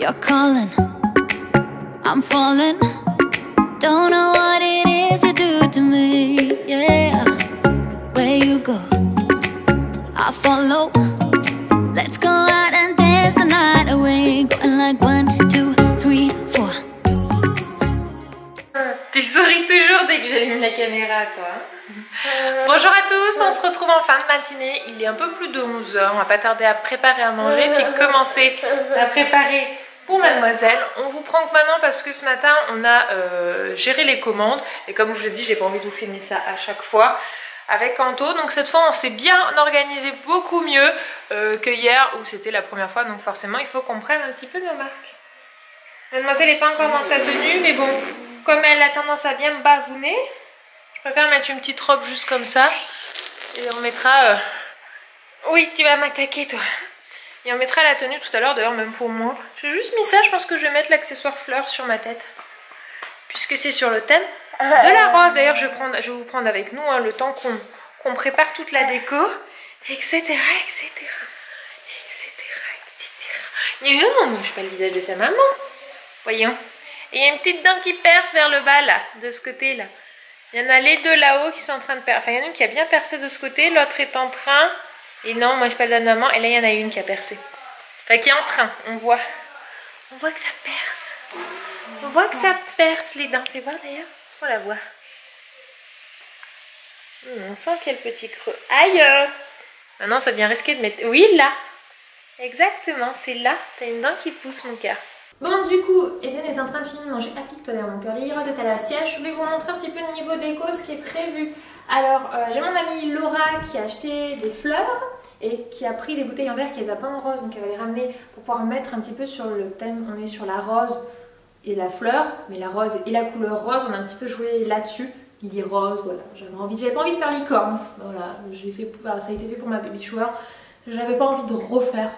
You're calling, I'm falling. Don't know what it is you do to me, yeah. Where you go, I follow. Let's go out and dance the night away. Going like 1, 2, 3, 4. Tu souris toujours dès que j'allume la caméra, toi. Bonjour à tous, on se retrouve en fin de matinée. Il est un peu plus de 11 h. On va pas tarder à préparer à manger puis commencer à préparer pour mademoiselle. On vous prend maintenant parce que ce matin on a géré les commandes. Et comme je vous ai dit, j'ai pas envie de vous filmer ça à chaque fois avec Anto. Donc cette fois on s'est bien organisé, beaucoup mieux que hier où c'était la première fois. Donc forcément il faut qu'on prenne un petit peu nos marques. Mademoiselle n'est pas encore dans sa tenue, mais bon, comme elle a tendance à bien me bavouner, je préfère mettre une petite robe juste comme ça. Et on mettra... Oui, tu vas m'attaquer toi. Et on mettra la tenue tout à l'heure, d'ailleurs même pour moi. J'ai juste mis ça, je pense que je vais mettre l'accessoire fleurs sur ma tête. Puisque c'est sur le thème de la rose. D'ailleurs je vais vous prendre avec nous hein, le temps qu'on prépare toute la déco. Etc. etc. etc. etc. Non, moi je pas le visage de sa maman. Voyons. Et il y a une petite dent qui perce vers le bas là, de ce côté là. Il y en a les deux là-haut qui sont en train de percer. Enfin, il y en a une qui a bien percé de ce côté, l'autre est en train. Et non, moi je parle de la maman. Et là, il y en a une qui a percé. Enfin, qui est en train, on voit. On voit que ça perce. On voit que ça perce les dents. Fais voir d'ailleurs. Est-ce qu'on la voit? On sent qu'il y a le petit creux. Aïe! Maintenant, ça devient risqué de mettre... Oui, là. Exactement, c'est là. T'as une dent qui pousse, mon cœur. Bon, du coup, Eden est en train de finir de manger. Applique-toi derrière mon cœur. Lily Rose est à la siège. Je voulais vous montrer un petit peu le niveau déco, ce qui est prévu. Alors, j'ai mon amie Laura qui a acheté des fleurs et qui a pris des bouteilles en verre qu'elle a peint en rose. Donc, elle va les ramener pour pouvoir mettre un petit peu sur le thème. On est sur la rose et la fleur, mais la rose et la couleur rose, on a un petit peu joué là-dessus. Lily Rose, voilà. J'avais pas envie de faire licorne. Voilà, ça a été fait pour ma baby shower. J'avais pas envie de refaire.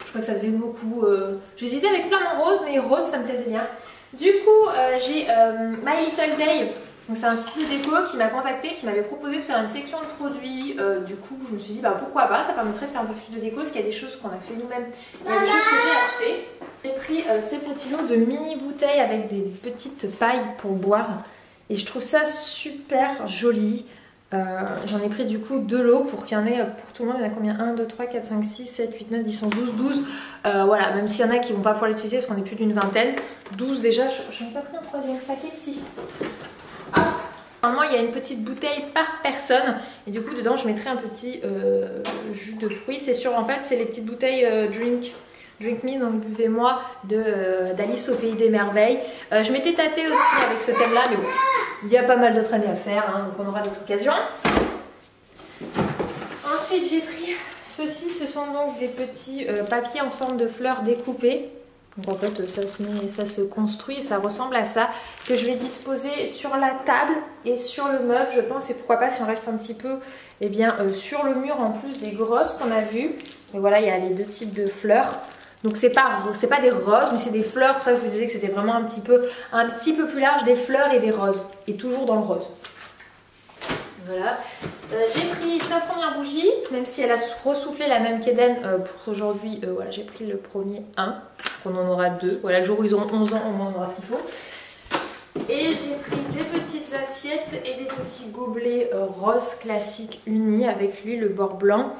Je crois que ça faisait beaucoup. J'hésitais avec flamant rose, mais rose ça me plaisait bien. Du coup, j'ai My Little Day. Donc c'est un site de déco qui m'a contacté, qui m'avait proposé de faire une section de produits. Du coup, je me suis dit bah pourquoi pas, ça permettrait de faire un peu plus de déco, parce qu'il y a des choses qu'on a fait nous-mêmes. Il y a des choses que j'ai achetées. J'ai pris ces petits lots de mini bouteilles avec des petites pailles pour boire. Et je trouve ça super joli. J'en ai pris du coup 2 lots pour qu'il y en ait pour tout le monde. Il y en a combien? 1, 2, 3, 4, 5, 6, 7, 8, 9, 10, 11, 12, 12. Voilà, même s'il y en a qui vont pas pouvoir l'utiliser parce qu'on est plus d'une vingtaine. 12 déjà, j'en ai pas pris un troisième paquet si. Ah, normalement il y a une petite bouteille par personne. Et du coup dedans je mettrai un petit jus de fruits. C'est sûr en fait c'est les petites bouteilles Drink Me, donc buvez-moi d'Alice au Pays des Merveilles. Je m'étais tâtée aussi avec ce thème là, mais bon, il y a pas mal d'autres années à faire, hein, donc on aura d'autres occasions. Ensuite j'ai pris ceci, ce sont donc des petits papiers en forme de fleurs découpés. Donc en fait ça se construit et ça ressemble à ça, que je vais disposer sur la table et sur le meuble je pense, et pourquoi pas si on reste un petit peu sur le mur en plus des grosses qu'on a vues. Mais voilà, il y a les deux types de fleurs. Donc c'est pas des roses mais c'est des fleurs, pour ça que je vous disais que c'était vraiment un petit peu plus large, des fleurs et des roses, et toujours dans le rose. Voilà, j'ai pris sa première bougie, même si elle a ressoufflé la même qu'Eden pour aujourd'hui. Voilà, j'ai pris le premier 1, on en aura 2. Voilà, le jour où ils auront 11 ans, au moins on aura ce qu'il faut. Et j'ai pris des petites assiettes et des petits gobelets roses classiques unis avec lui le bord blanc.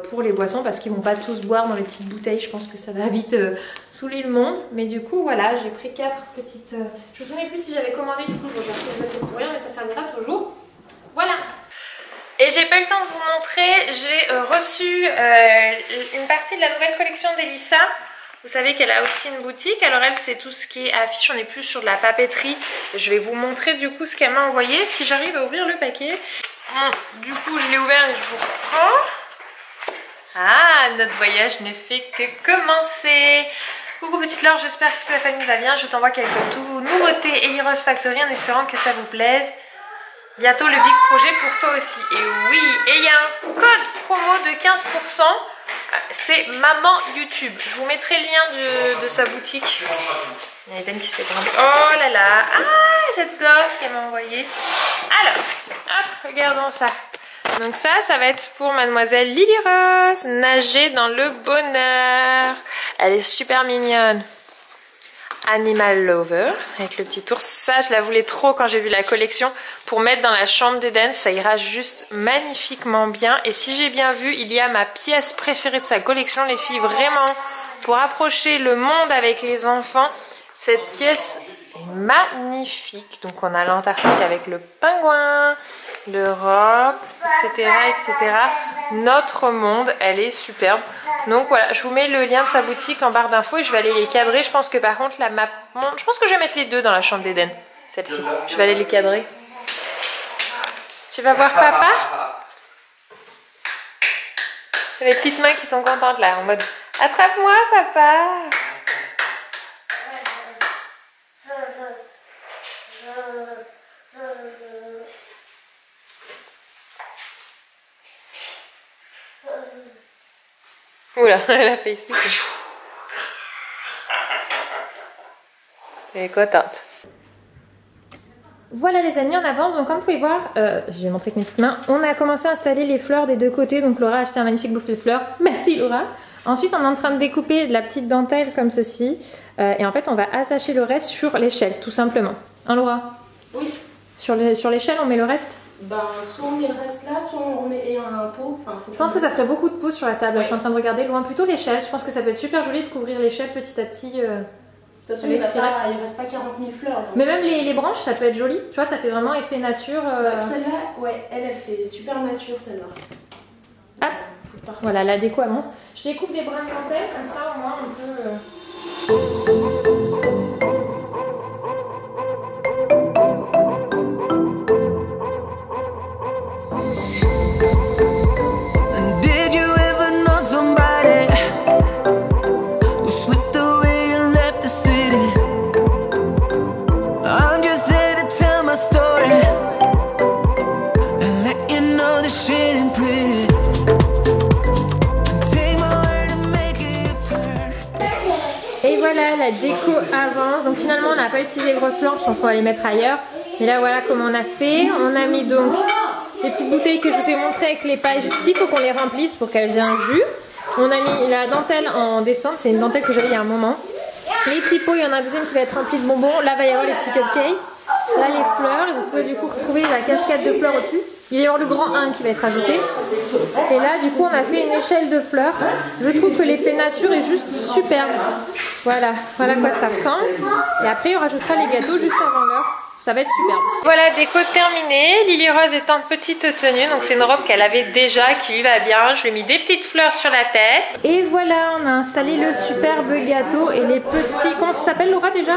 Pour les boissons parce qu'ils vont pas tous boire dans les petites bouteilles, je pense que ça va vite saouler le monde, mais du coup voilà, j'ai pris 4 petites je me souviens plus si j'avais commandé, du coup j'ai acheté ça, c'est pour rien mais ça servira toujours. Voilà, et j'ai pas eu le temps de vous montrer, j'ai reçu une partie de la nouvelle collection d'Elissa. Vous savez qu'elle a aussi une boutique, alors elle c'est tout ce qui est affiche, on est plus sur de la papeterie. Je vais vous montrer du coup ce qu'elle m'a envoyé, si j'arrive à ouvrir le paquet. Bon, du coup je l'ai ouvert et je vous reprends. Ah, notre voyage ne fait que commencer. Coucou petite Laure, j'espère que toute la famille va bien. Je t'envoie quelques nouveautés Ellie Rose Factory en espérant que ça vous plaise. Bientôt le big projet pour toi aussi. Et oui, et il y a un code promo de 15%. C'est Maman YouTube. Je vous mettrai le lien de sa boutique. Il y a Eden qui se fait grimper. Oh là là. Ah, j'adore ce qu'elle m'a envoyé. Alors, hop, regardons ça. Donc ça va être pour mademoiselle Lily Rose, nager dans le bonheur. Elle est super mignonne. Animal Lover avec le petit ours. Ça, je la voulais trop quand j'ai vu la collection pour mettre dans la chambre d'Eden. Ça ira juste magnifiquement bien. Et si j'ai bien vu, il y a ma pièce préférée de sa collection, les filles. Vraiment, pour approcher le monde avec les enfants, cette pièce est magnifique. Donc on a l'Antarctique avec le pingouin, l'Europe, etc., etc. Notre monde, elle est superbe. Donc voilà, je vous mets le lien de sa boutique en barre d'infos et je vais aller les cadrer. Je pense que par contre la map monde, je pense que je vais mettre les deux dans la chambre d'Eden. Celle-ci, je vais aller les cadrer. Tu vas voir papa? Les petites mains qui sont contentes là, en mode attrape-moi papa. Oula, elle a fait ici. Elle est contente. Voilà les amis, on avance. Donc comme vous pouvez voir, je vais montrer avec mes petites mains. On a commencé à installer les fleurs des deux côtés. Donc Laura a acheté un magnifique bouquet de fleurs. Merci Laura. Ensuite on est en train de découper de la petite dentelle comme ceci. Et en fait on va attacher le reste sur l'échelle tout simplement. Hein Laura? Oui. Sur l'échelle on met le reste? Ben, soit on met le reste là, soit on met un pot. Enfin, je pense que ça ferait beaucoup de pauses sur la table. Ouais. Je suis en train de regarder loin plutôt l'échelle. Je pense que ça peut être super joli de couvrir l'échelle petit à petit. De toute façon, il reste pas 40 000 fleurs. Donc... Mais même les branches, ça peut être joli. Tu vois, ça fait vraiment effet nature. Celle-là, ouais, elle fait super nature celle-là. Hop, voilà, la déco avance. Je découpe des brins de dentelle, comme ça au moins on peut... La déco avance, donc finalement on n'a pas utilisé les grosses fleurs, je pense qu'on va les mettre ailleurs. Mais là voilà comment on a fait. On a mis donc les petites bouteilles que je vous ai montrées avec les pailles juste ici, il faut qu'on les remplisse pour qu'elles aient un jus. On a mis la dentelle en descente, c'est une dentelle que j'avais il y a un moment. Les petits pots, il y en a un deuxième qui va être rempli de bonbons. Là va y avoir les petits cupcakes. Là les fleurs, et vous pouvez du coup retrouver la cascade de fleurs au-dessus. Il va y avoir le grand 1 qui va être ajouté. Et là du coup on a fait une échelle de fleurs. Je trouve que l'effet nature est juste superbe. Voilà, voilà quoi ça ressemble. Et après on rajoutera les gâteaux juste avant l'heure. Ça va être superbe. Voilà, déco terminée. Lily Rose est en petite tenue. Donc c'est une robe qu'elle avait déjà, qui lui va bien. Je lui ai mis des petites fleurs sur la tête. Et voilà, on a installé le superbe gâteau et les petits... Comment ça s'appelle Laura déjà?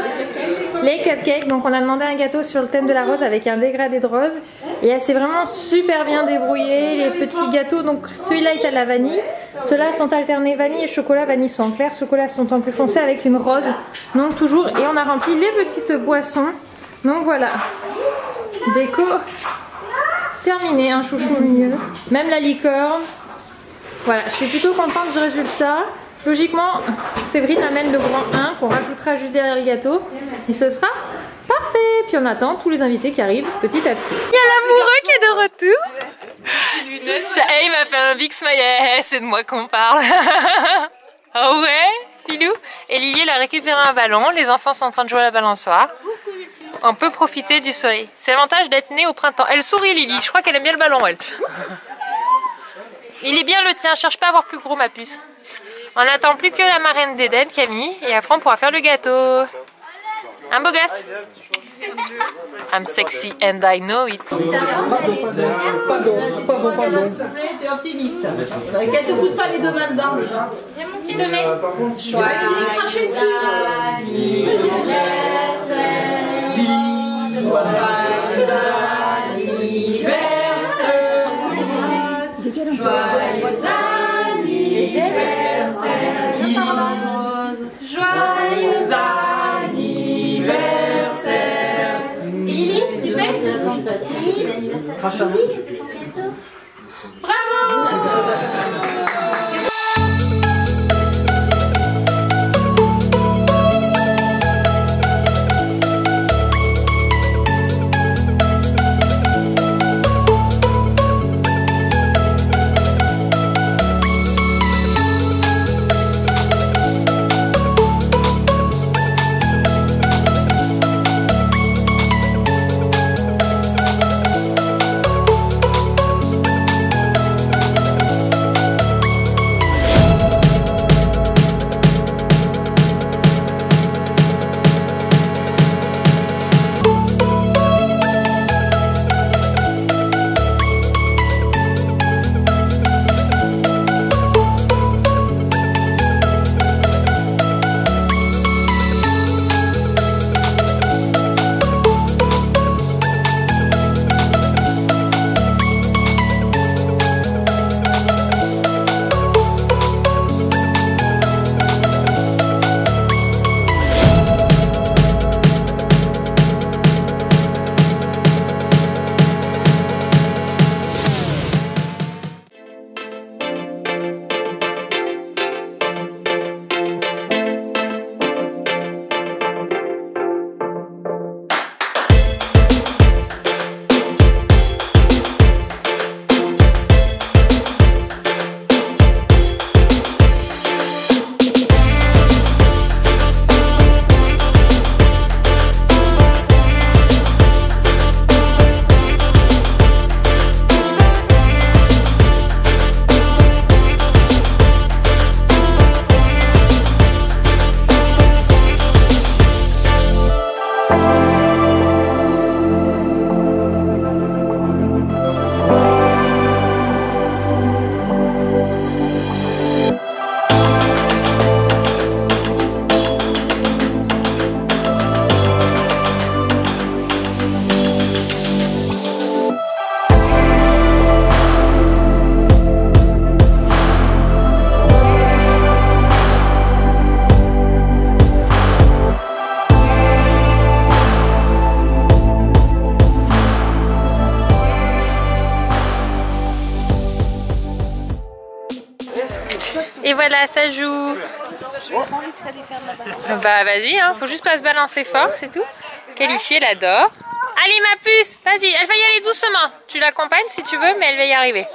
Les cupcakes. Donc on a demandé un gâteau sur le thème de la rose avec un dégradé de rose. Et elle s'est vraiment super bien débrouillée. Les petits gâteaux, donc celui-là est à la vanille. Ceux-là sont alternés vanille et chocolat. Vanille sont en clair, chocolat sont en plus foncé avec une rose. Donc toujours, et on a rempli les petites boissons. Donc voilà, déco terminée, un chouchou au milieu, même la licorne. Voilà, je suis plutôt contente du résultat. Logiquement, Séverine amène le grand 1 qu'on rajoutera juste derrière les gâteaux. Et ce sera parfait. Puis on attend tous les invités qui arrivent petit à petit. Il y a l'amoureux qui est de retour. Ça, il m'a fait un big smile, c'est de moi qu'on parle. Oh ouais, filou. Et Lily, elle a récupéré un ballon, les enfants sont en train de jouer à la balançoire. On peut profiter du soleil. C'est l'avantage d'être née au printemps. Elle sourit Lily, je crois qu'elle aime bien le ballon elle. Il est bien le tien, cherche pas à avoir plus gros ma puce. On n'attend plus que la marraine d'Eden, Camille, et après on pourra faire le gâteau. Un beau gosse. I'm sexy and I know it. T'es optimiste. Qu'elle se fout pas les deux mains dedans déjà. Viens mon petit Domé. Joyeux anniversaire. Lily, tu fais? Bravo. voilà, ça joue. Bah vas-y, hein, faut juste pas se balancer fort, c'est tout. Kélicie, elle adore. Allez ma puce, vas-y, elle va y aller doucement. Tu l'accompagnes si tu veux, mais elle va y arriver.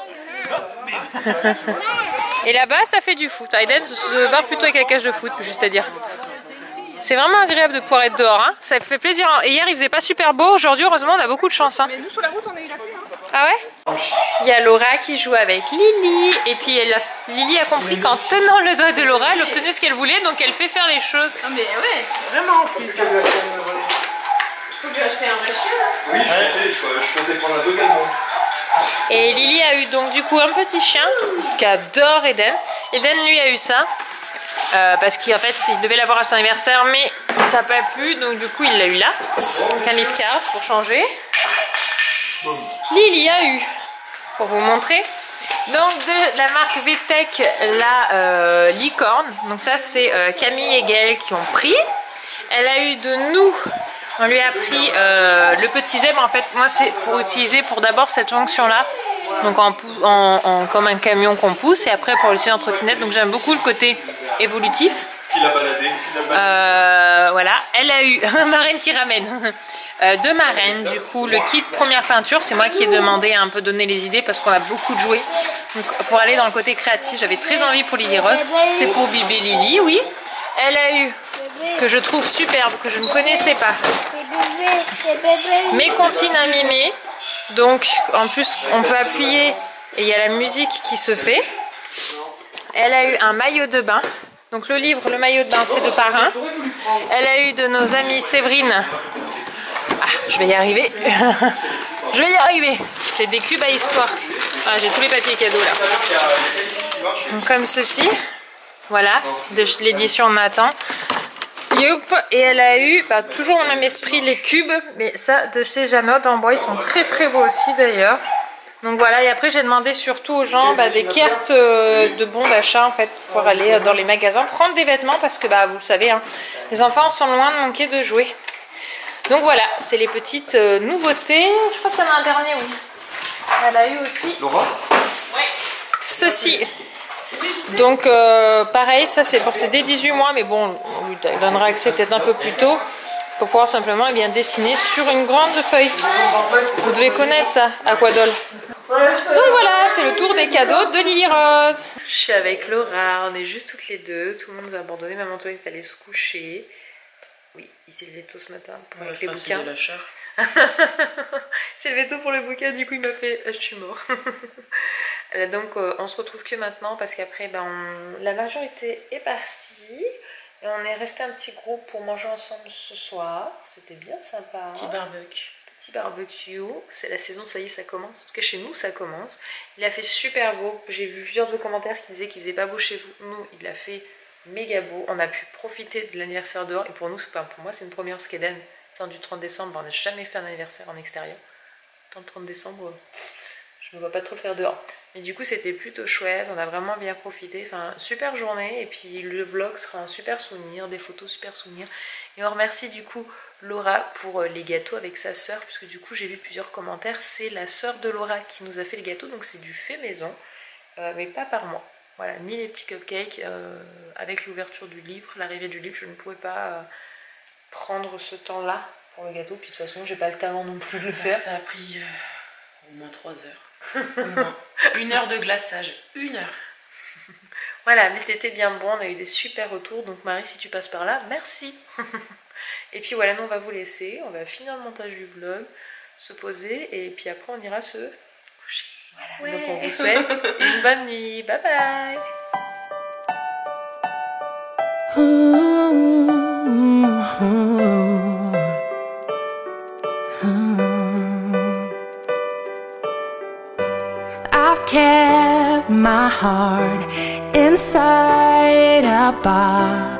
Et là-bas, ça fait du foot. Aiden se barre plutôt avec la cage de foot, juste à dire. C'est vraiment agréable de pouvoir être dehors, hein. Ça fait plaisir. Et hier, il faisait pas super beau. Aujourd'hui, heureusement, on a beaucoup de chance. Hein. Mais nous, sur la route, on a eu la pluie. Hein. Ah ouais? Il y a Laura qui joue avec Lily. Et puis, Lily a compris qu'en tenant le doigt de Laura, elle obtenait ce qu'elle voulait. Donc, elle fait faire les choses. Non mais ouais, vraiment en plus. Faut lui acheter un vrai chien. Oui, je faisais prendre un Doberman. Et Lily a eu donc du coup un petit chien qu'adore Eden. Eden lui a eu ça. Parce qu'en fait il devait l'avoir à son anniversaire mais ça n'a pas plu donc du coup il l'a eu là. Donc un Lipcart pour changer. Lily a eu, pour vous montrer, donc de la marque VTech la licorne. Donc ça c'est Camille et Gaëlle qui ont pris. Elle a eu de nous, on lui a pris le petit zèbre. En fait moi c'est pour utiliser pour d'abord cette fonction là. Donc comme un camion qu'on pousse et après pour le en trottinette. Donc j'aime beaucoup le côté évolutif. Qui l'a baladé, voilà, elle a eu marraine qui ramène. Deux marraines, du coup le kit première peinture, c'est moi qui ai demandé à un peu donner les idées parce qu'on a beaucoup de jouets. Donc pour aller dans le côté créatif, j'avais très envie pour Lily Rose. C'est pour Bébé Lily, oui. Elle a eu, que je trouve superbe, que je ne connaissais pas, mes comptines à mimer. Donc en plus on peut appuyer et il y a la musique qui se fait. Elle a eu un maillot de bain. Donc le livre, le maillot de bain, c'est de Parrain. Elle a eu de nos amies Séverine. Ah, je vais y arriver. Je vais y arriver. C'est des cubes à histoire. Ah, j'ai tous les papiers cadeaux là. Donc, comme ceci. Voilà, de l'édition Nathan. Youp. Et elle a eu, toujours dans le même esprit, les cubes. Mais ça, de chez Jamod en bois. Ils sont très très beaux aussi d'ailleurs. Donc voilà, et après j'ai demandé surtout aux gens des cartes de bons d'achat en fait pour aller dans les magasins prendre des vêtements parce que vous le savez, hein, les enfants sont loin de manquer de jouets. Donc voilà, c'est les petites nouveautés. Je crois qu'il y en a un dernier, oui. Elle a eu aussi Laura ceci. Donc pareil, ça c'est pour ses dès 18 mois, mais bon, on lui donnera accès peut-être un peu plus tôt. Pour pouvoir simplement dessiner sur une grande feuille. Vous devez connaître ça, Aquadol. Donc voilà, c'est le tour des cadeaux de Lily Rose. Je suis avec Laura, on est juste toutes les deux. Tout le monde nous a abandonné, maman Antoine est allée se coucher. Oui, il s'est levé tôt ce matin pour avec les bouquins. Il s'est levé tôt pour le bouquin, du coup il m'a fait je suis mort. Donc on se retrouve que maintenant parce qu'après la majorité est partie. Et on est resté un petit groupe pour manger ensemble ce soir. C'était bien sympa. Petit barbecue. C'est la saison, ça y est, ça commence. En tout cas, chez nous, ça commence. Il a fait super beau. J'ai vu plusieurs de commentaires qui disaient qu'il faisait pas beau chez vous. Nous, il a fait méga beau. On a pu profiter de l'anniversaire dehors. Et pour nous, pour moi, c'est une première Skeden. Du 30 décembre, on n'a jamais fait un anniversaire en extérieur. Tant le 30 décembre, je ne me vois pas trop le faire dehors. Mais du coup c'était plutôt chouette, on a vraiment bien profité, enfin super journée et puis le vlog sera un super souvenir, des photos super souvenirs. Et on remercie du coup Laura pour les gâteaux avec sa sœur, puisque du coup j'ai vu plusieurs commentaires, c'est la sœur de Laura qui nous a fait les gâteaux, donc c'est du fait maison, mais pas par moi. Voilà, ni les petits cupcakes, avec l'ouverture du livre, l'arrivée du livre, je ne pouvais pas prendre ce temps-là pour le gâteau, puis de toute façon j'ai pas le talent non plus de le faire. Ça a pris au moins 3 heures. 1 heure de glaçage, 1 heure. Voilà, mais c'était bien bon, on a eu des super retours, donc Marie, si tu passes par là, merci. Et puis voilà, nous on va vous laisser, on va finir le montage du vlog, se poser, et puis après on ira se coucher. Voilà. Ouais. Donc on vous souhaite une bonne nuit, bye bye. I've kept my heart inside a box.